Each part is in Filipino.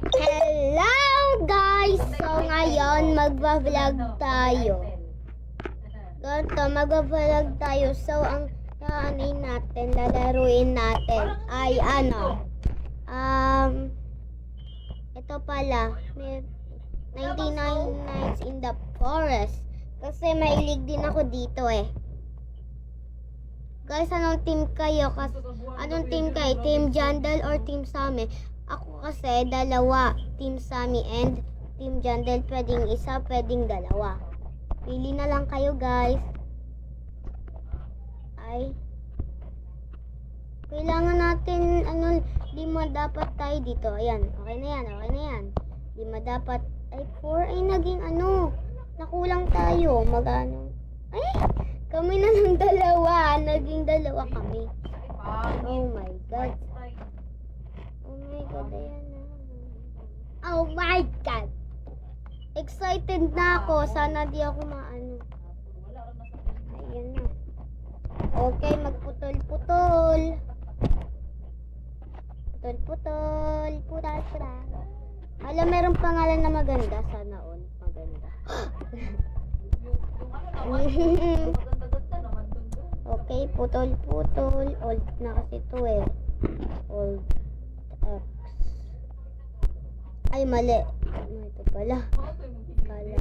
Hello guys! So ngayon magbablog tayo. Ganito, magbablog tayo. So ang lalaruin natin ay ito pala, may 99 nights in the forest. Kasi mahilig din ako dito eh. Guys, anong team kayo? Anong team kayo? Team Jandal or Team Sami? Ako kasi dalawa. Team Sami and Team Jandal. Pwedeng isa, pwedeng dalawa. Pili na lang kayo guys. Ay. Kailangan natin, 5 dapat tayo dito. Ayan, okay na yan, okay na yan. 5 dapat, ay 4, ay naging nakulang tayo. Ay, kami na ng dalawa. Naging dalawa kami. Oh my God. Oh my God, ayan na. Oh my God. Excited na ako. Sana di ako maano. Ayan na. Okay, magputol-putol. Putol-putol. Putol-putol. Alam, merong pangalan na maganda. Sana all maganda. Okay, putol-putol. Old na kasi ito eh. Old X. Ay, mali. Ito pala. Kala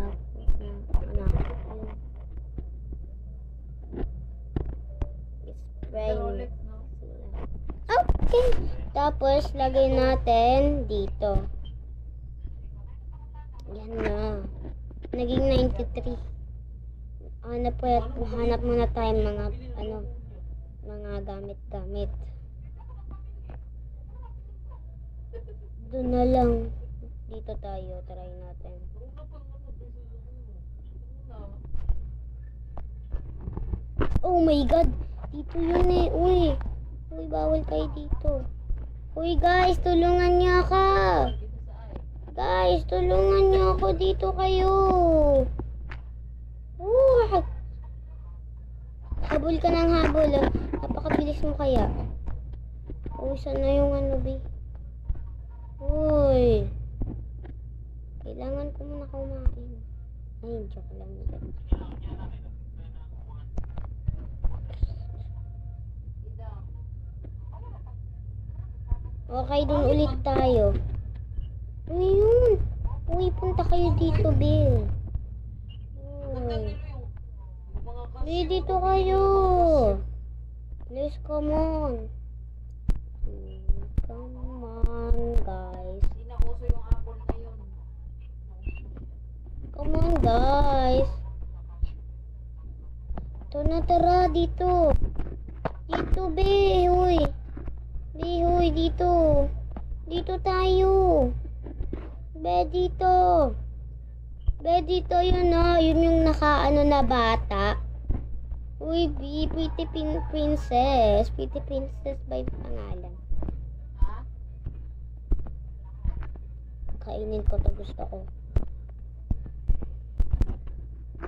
ko na spray. Okay. Tapos, lagay natin dito. Yan na. Naging 93. Hanap muna tayo mga gamit-gamit. Doon na lang. Dito tayo. Try natin. Oh my God! Dito yun eh. Uy, bawal kayo dito. Uy guys, tulungan niyo ako. Guys, tulungan niyo ako. Dito kayo. Habol ka ng habol. Napakabilis mo kaya. Uy, saan na yung B? Uy. Kailangan ko muna kumain. Ay, joke lang. Okay, dun ulit tayo. Uy, yun. Uy, punta kayo dito, Bill. Uy. Uy, dito kayo. Please, come on. Come on, guys. Come on, guys. Ito na, tara, dito. Dito, be. Uy. Be, huy, dito. Dito tayo. Be, dito. Be, dito, yun o. Yun yung nakaano na bata. Uy, be, Pretty Princess. Pretty Princess ba yung pangalan? Kainin ko to, gusto ko.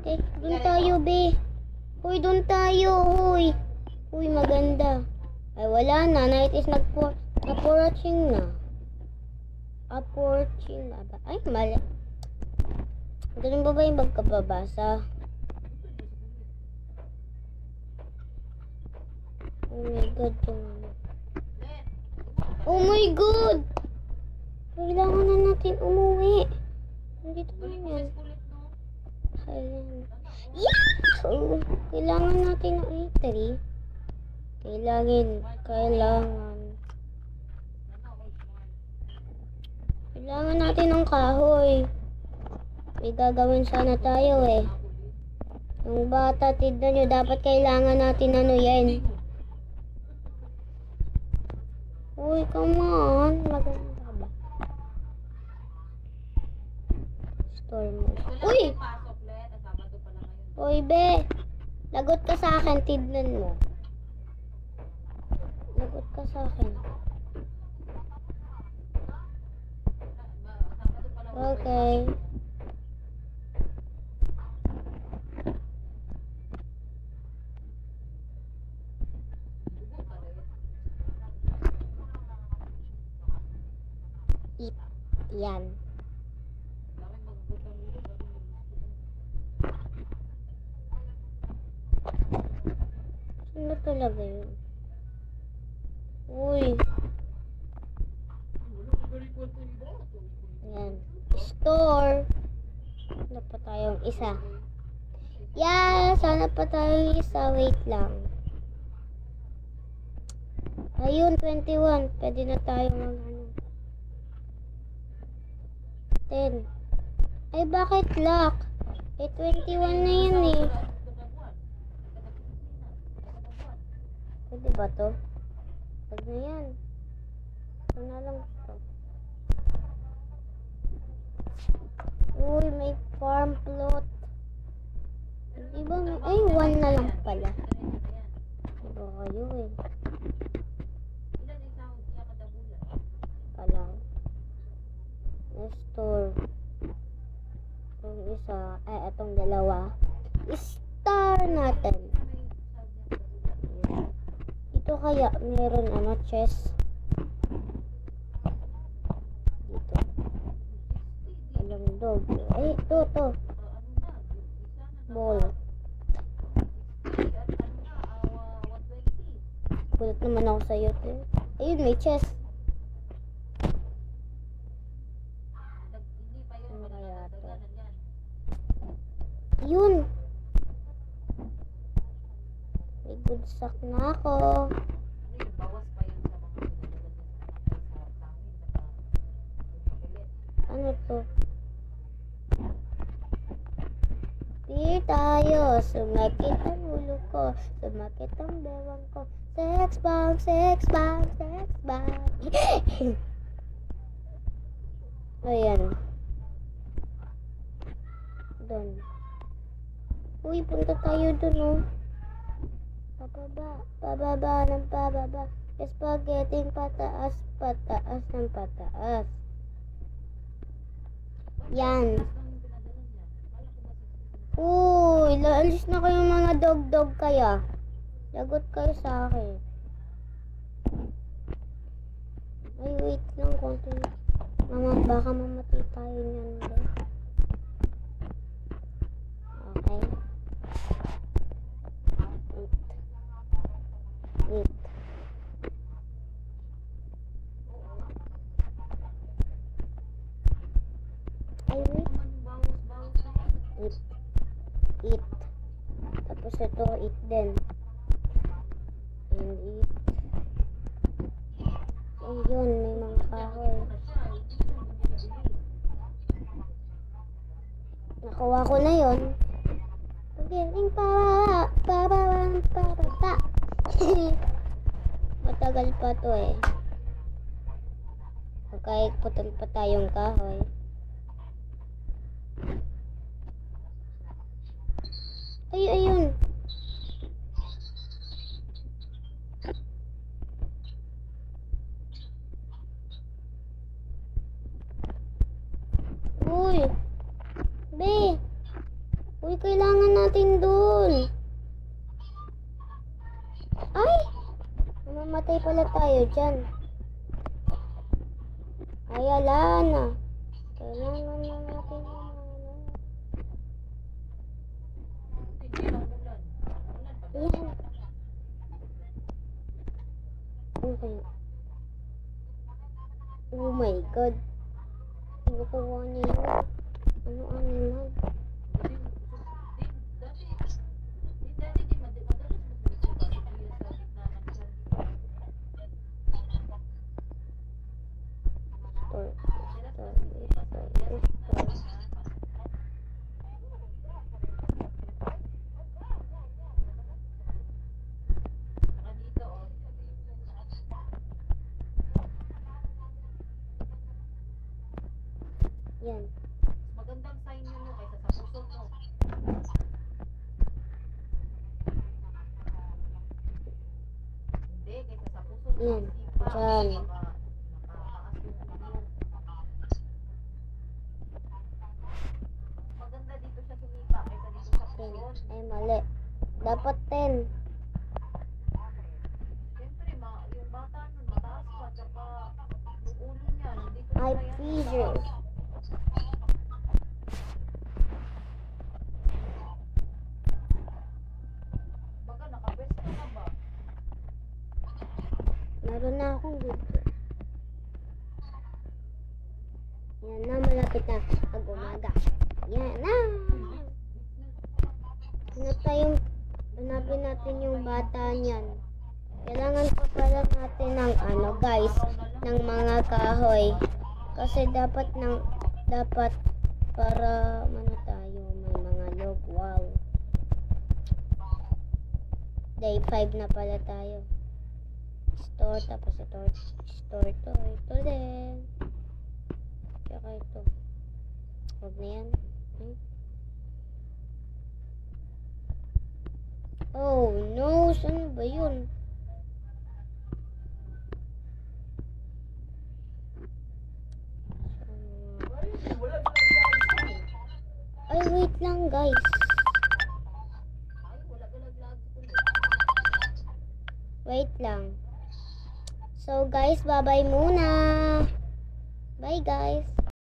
Eh, dun tayo, be. Uy, dun tayo, huy. Uy, maganda. Ay, wala na. Night is approaching na. Approaching na ba? Ay, mali. Ganun ba yung magkababasa? Oh my God. Oh my God! Kailangan na natin umuwi. Nandito na yan. Ayan. Yahoo! Kailangan natin ng A3. Kailangan natin ng kahoy. May gagawin sana tayo eh. Yung bata, tignan nyo, dapat kailangan natin yan. Uy, come on. Maganda ba? Store mo. Uy! Uy, be. Lagot ka sa akin, tignan mo. Lagot ka sa akin. Okay. Yan. Ano talaga yun? Uy. Yan. Store. Sana pa tayong isa. Yeah, sana pa tayong isa. Wait lang. Ayun, 21. Pwede na tayo mag ano. 10. Ay, bakit lock? Eh, 21 na yan eh. Pwede ba to? Pwede na yan. Ito na lang ito. Uy, may farm plot. Diba may... Ay, 1 na lang pala. Diba kayo eh. Pala. Store. Itong isa. Ay, itong dalawa. Star natin. Dito kaya meron ano, chest. Dito. Alam dog. Ay, to. Ball. Kulit naman ako sa'yo. Ayun, may chest. Ano kaya to? Yun. May good sack na ako. Ano to? Di tayo. Sumakit ang ulo ko. Sumakit ang bewang ko. Sex bomb, sex bomb, sex bomb. Ayan. Doon. Uy, punta tayo dun, oh. Pababa ng pababa. Spaghetti pataas, pataas ng pataas. Yan. Uy, laalis na kayo mga dog-dog kaya. Lagot kayo sa akin. Ay, wait lang konti. Baka mamatay tayo niyan. Okay. Wait. Ay, wait. Eat. Tapos ito, eat din. And eat. Ayun, may mga kahoy. Nakuha ko na yun. Pagaling pa. Matagal pa to eh. Kahit putol pa tayong kahoy. Ayun. Uy. Be. Uy, kailangan natin dun. Ay! Mamamatay pala tayo dyan. Ay, ala na. Kailangan na natin yan. Okay. Oh my God. Hindi ko kuha niya yun. Ano naman? Yan. Magandang sign yun no, kaysa sa puso mo. Hindi, kaysa sa puso mo. Yan. Diyan. Maganda dito siya sumipa kaysa dito sa puso. Ay, mali. Dapat 10. Siyempre, yung bata nun, mataas pa, tsaka yung ulo niya, nandito Ay, freezer. Baga, nakabest ka na ba? Meron na akong good. Yan na, malapit na mag-umaga. Yan na! Hanapin natin yung bata niyan. Kailangan pa pala natin ng guys, ng mga kahoy. Kasi dapat para tayo, may mga log. Wow. Day 5 na pala tayo. Store, tapos store to. Ito din. Tsaka ito. Huwag na yan. Okay. Oh no, saan ba yun? Ay, wait lang guys. Ay, wala ka nag-vlog. Wait lang. So guys, bye-bye muna. Bye guys.